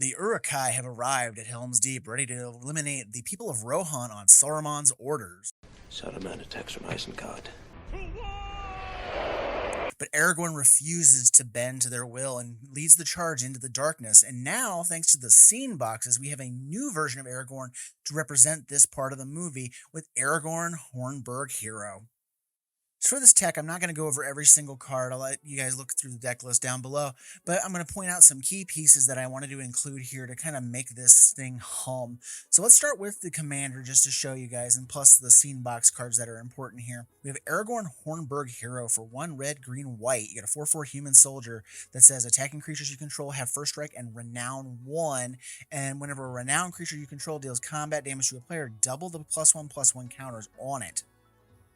The Uruk have arrived at Helm's Deep, ready to eliminate the people of Rohan on Saruman's orders. Saurman attacks from Isengard. But Aragorn refuses to bend to their will and leads the charge into the darkness. And now, thanks to the scene boxes, we have a new version of Aragorn to represent this part of the movie with Aragorn HORNBURG Hero. So for this tech, I'm not going to go over every single card. I'll let you guys look through the deck list down below, but I'm going to point out some key pieces that I wanted to include here to kind of make this thing hum. So let's start with the commander just to show you guys, and plus the scene box cards that are important here. We have Aragorn HORNBURG Hero for 1 red, green, white. You get a 4/4 human soldier that says attacking creatures you control have first strike and renown 1. And whenever a renowned creature you control deals combat damage to a player, double the +1/+1 counters on it.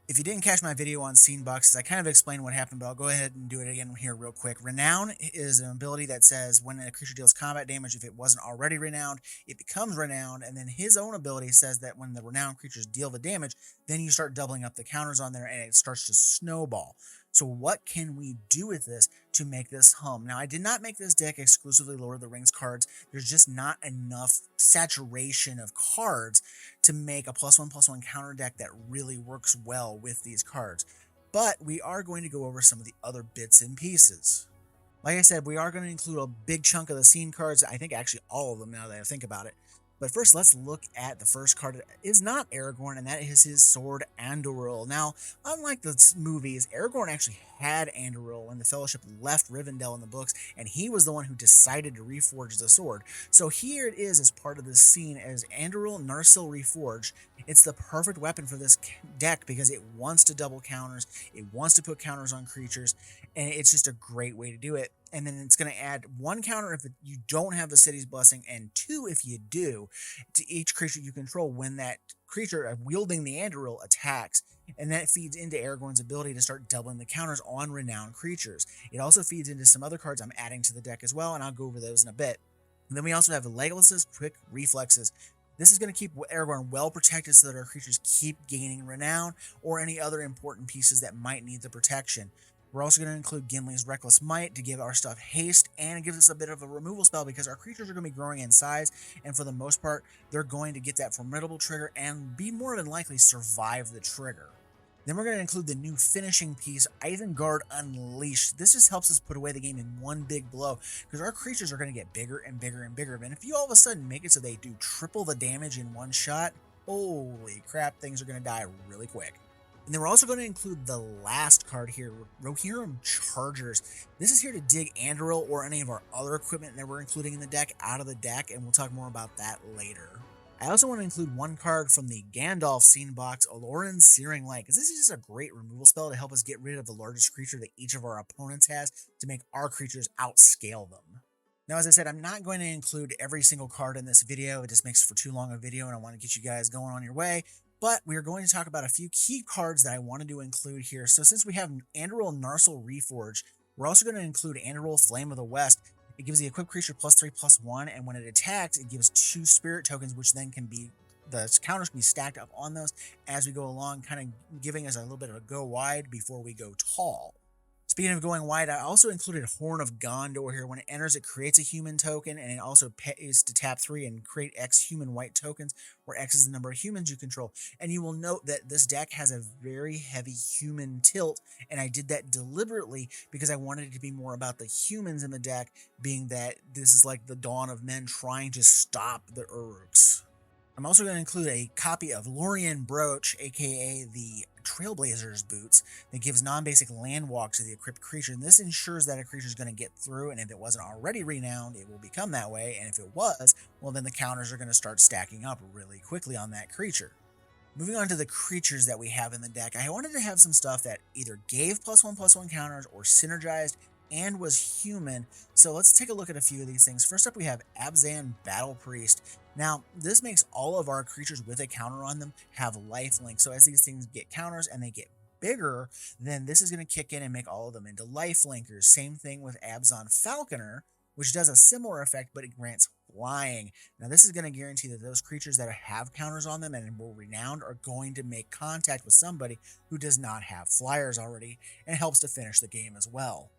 If you didn't catch my video on scene boxes, I kind of explained what happened, but I'll go ahead and do it again here real quick. Renown is an ability that says when a creature deals combat damage, if it wasn't already renowned, it becomes renowned, and then his own ability says that when the renowned creatures deal the damage, then you start doubling up the counters on there, and it starts to snowball. So what can we do with this to make this hum? Now, I did not make this deck exclusively Lord of the Rings cards. There's just not enough saturation of cards to make a +1/+1 counter deck that really works well with these cards. But we are going to go over some of the other bits and pieces. Like I said, we are going to include a big chunk of the scene cards. I think actually all of them now that I think about it. But first, let's look at the first card. It is not Aragorn, and that is his sword, Anduril. Now, unlike the movies, Aragorn actually had Anduril when the Fellowship left Rivendell in the books, and he was the one who decided to reforge the sword. So here it is as part of this scene as Anduril Narsil Reforged. It's the perfect weapon for this deck because it wants to double counters, it wants to put counters on creatures, and it's just a great way to do it. And then it's going to add 1 counter if you don't have the city's blessing, and 2 if you do, to each creature you control when that creature wielding the Anduril attacks. And that feeds into Aragorn's ability to start doubling the counters on renowned creatures. It also feeds into some other cards I'm adding to the deck as well, and I'll go over those in a bit. And then we also have Legolas's Quick Reflexes. This is going to keep Aragorn well protected so that our creatures keep gaining renown or any other important pieces that might need the protection. We're also going to include Gimli's Reckless Might to give our stuff haste, and it gives us a bit of a removal spell because our creatures are going to be growing in size, and for the most part, they're going to get that formidable trigger and be more than likely survive the trigger. Then we're going to include the new finishing piece, Isengard Unleashed. This just helps us put away the game in one big blow because our creatures are going to get bigger and bigger and bigger. And if you all of a sudden make it so they do triple the damage in one shot, holy crap, things are going to die really quick. And then we're also going to include the last card here, Rohirrim Chargers. This is here to dig Anduril or any of our other equipment that we're including in the deck out of the deck, and we'll talk more about that later. I also want to include 1 card from the Gandalf scene box, Olorin's Searing Light, because this is just a great removal spell to help us get rid of the largest creature that each of our opponents has to make our creatures outscale them. Now, as I said, I'm not going to include every single card in this video. It just makes for too long a video, and I want to get you guys going on your way. But we are going to talk about a few key cards that I wanted to include here. So since we have Anduril Narsil Reforged, we're also going to include Anduril Flame of the West. It gives the equipped creature +3/+1, and when it attacks, it gives 2 spirit tokens, which then can be, the counters can be stacked up on those as we go along, kind of giving us a little bit of a go wide before we go tall. Speaking of going wide, I also included Horn of Gondor here. When it enters, it creates a human token, and it also pays to tap 3 and create X human white tokens, where X is the number of humans you control. And you will note that this deck has a very heavy human tilt, and I did that deliberately because I wanted it to be more about the humans in the deck, being that this is like the dawn of men trying to stop the Uruks. I'm also going to include a copy of Lorien Brooch, aka the Trailblazer's Boots, that gives non-basic land walk to the equipped creature, and this ensures that a creature is going to get through, and if it wasn't already renowned, it will become that way, and if it was, well then the counters are going to start stacking up really quickly on that creature. Moving on to the creatures that we have in the deck, I wanted to have some stuff that either gave +1/+1 counters or synergized and was human, so let's take a look at a few of these things. First up, we have Abzan Battle Priest. Now, this makes all of our creatures with a counter on them have lifelink, so as these things get counters and they get bigger, then this is going to kick in and make all of them into lifelinkers. Same thing with Abzan Falconer, which does a similar effect, but it grants flying. Now, this is going to guarantee that those creatures that have counters on them and were renowned are going to make contact with somebody who does not have flyers already, and it helps to finish the game as well.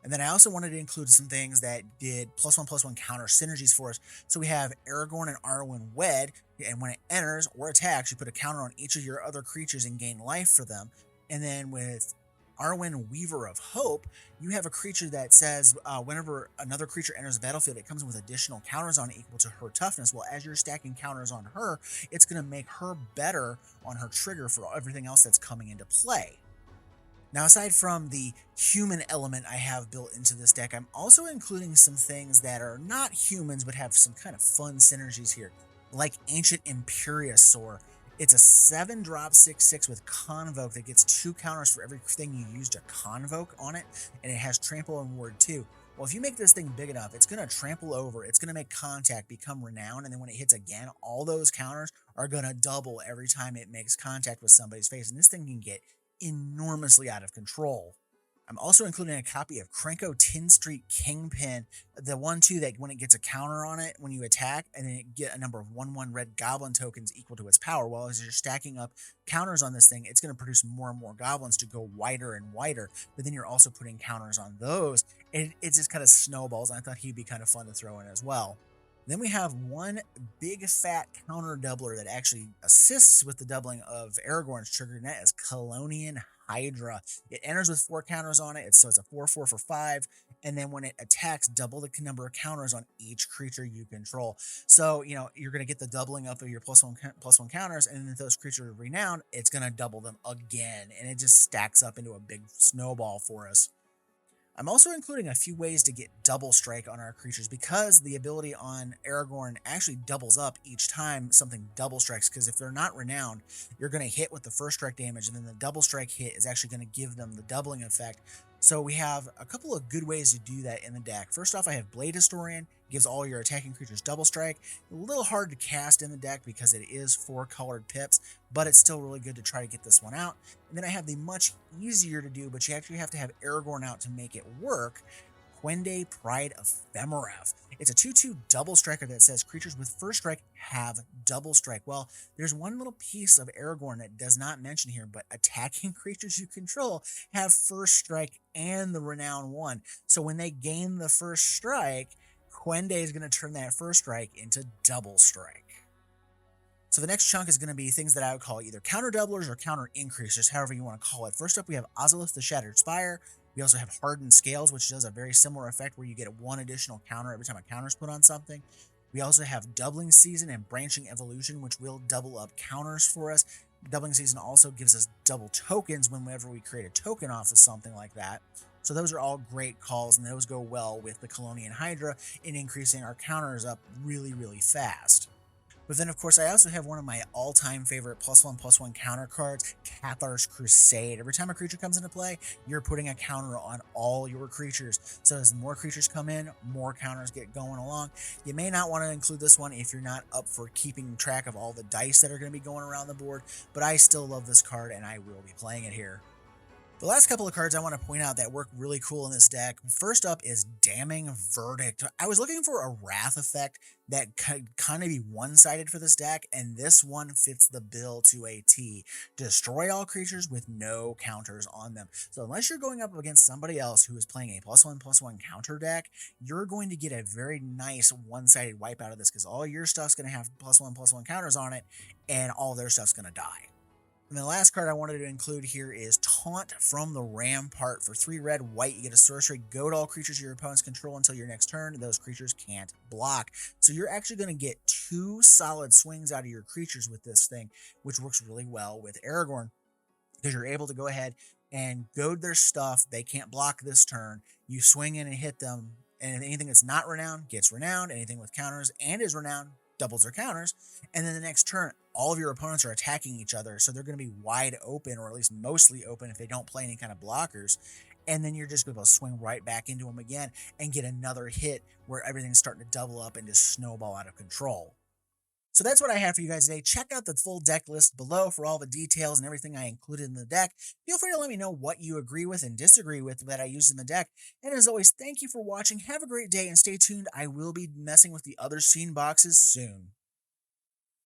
And then I also wanted to include some things that did +1/+1 counter synergies for us. So we have Aragorn and Arwen wed, and when it enters or attacks, you put a counter on each of your other creatures and gain life for them. And then with Arwen, Weaver of Hope, you have a creature that says whenever another creature enters the battlefield, it comes with additional counters on it equal to her toughness. Well, as you're stacking counters on her, it's going to make her better on her trigger for everything else that's coming into play. Now, aside from the human element I have built into this deck, I'm also including some things that are not humans but have some kind of fun synergies here, like Ancient Imperiosaur. It's a 7-drop 6/6 with Convoke that gets 2 counters for everything you use to Convoke on it, and it has Trample and Ward too. Well, if you make this thing big enough, it's going to trample over, it's going to make contact, become renowned, and then when it hits again, all those counters are going to double every time it makes contact with somebody's face, and this thing can get enormously out of control. I'm also including a copy of Krenko Tin Street Kingpin, the one too that when it gets a counter on it when you attack, and then it get a number of 1/1 red goblin tokens equal to its power. Well, as you're stacking up counters on this thing, it's going to produce more and more goblins to go wider and wider. But then you're also putting counters on those, and it just kind of snowballs. And I thought he'd be kind of fun to throw in as well. Then we have one big fat counter doubler that actually assists with the doubling of Aragorn's trigger, and that is Colonian Hydra. It enters with 4 counters on it, so it's a 4/4 for 5, and then when it attacks, double the number of counters on each creature you control. So, you're going to get the doubling up of your +1/+1 counters, and then if those creatures are renowned, it's going to double them again, and it just stacks up into a big snowball for us. I'm also including a few ways to get double strike on our creatures because the ability on Aragorn actually doubles up each time something double strikes, because if they're not renowned, you're going to hit with the first strike damage, and then the double strike hit is actually going to give them the doubling effect. So we have a couple of good ways to do that in the deck. First off, I have Blade Historian, gives all your attacking creatures double strike. A little hard to cast in the deck because it is 4 colored pips, but it's still really good to try to get this one out. And then I have the much easier to do, but you actually have to have Aragorn out to make it work, Quende Pride Ephemeref. It's a 2/2 double striker that says creatures with first strike have double strike. Well, there's one little piece of Aragorn that does not mention here, but attacking creatures you control have first strike and the renown one. So when they gain the first strike, Quende is going to turn that first strike into double strike. So the next chunk is going to be things that I would call either counter doublers or counter increasers, however you want to call it. First up, we have Ozolith the Shattered Spire. We also have Hardened Scales, which does a very similar effect where you get 1 additional counter every time a counter is put on something. We also have Doubling Season and Branching Evolution, which will double up counters for us. Doubling Season also gives us double tokens whenever we create a token off of something like that. So those are all great calls, and those go well with the Colonian Hydra in increasing our counters up really, really fast. But then, of course, I also have one of my all-time favorite +1/+1 counter cards, Cathar's Crusade. Every time a creature comes into play, you're putting a counter on all your creatures. So as more creatures come in, more counters get going along. You may not want to include this one if you're not up for keeping track of all the dice that are going to be going around the board, but I still love this card, and I will be playing it here. The last couple of cards I want to point out that work really cool in this deck. First up is Damning Verdict. I was looking for a Wrath effect that could kind of be one-sided for this deck, and this one fits the bill to a T. Destroy all creatures with no counters on them. So unless you're going up against somebody else who is playing a +1/+1 counter deck, you're going to get a very nice one-sided wipe out of this because all your stuff's going to have +1/+1 counters on it, and all their stuff's going to die. And the last card I wanted to include here is Taunt from the Rampart. For 3 red, white, you get a sorcery. Goad all creatures your opponents control until your next turn. Those creatures can't block. So you're actually going to get 2 solid swings out of your creatures with this thing, which works really well with Aragorn, because you're able to go ahead and goad their stuff. They can't block this turn. You swing in and hit them, and anything that's not renowned gets renowned. Anything with counters and is renowned doubles their counters, and then the next turn, all of your opponents are attacking each other, so they're going to be wide open, or at least mostly open if they don't play any kind of blockers, and then you're just going to swing right back into them again and get another hit where everything's starting to double up and just snowball out of control. So that's what I have for you guys today. Check out the full deck list below for all the details and everything I included in the deck. Feel free to let me know what you agree with and disagree with that I used in the deck. And as always, thank you for watching. Have a great day and stay tuned. I will be messing with the other scene boxes soon.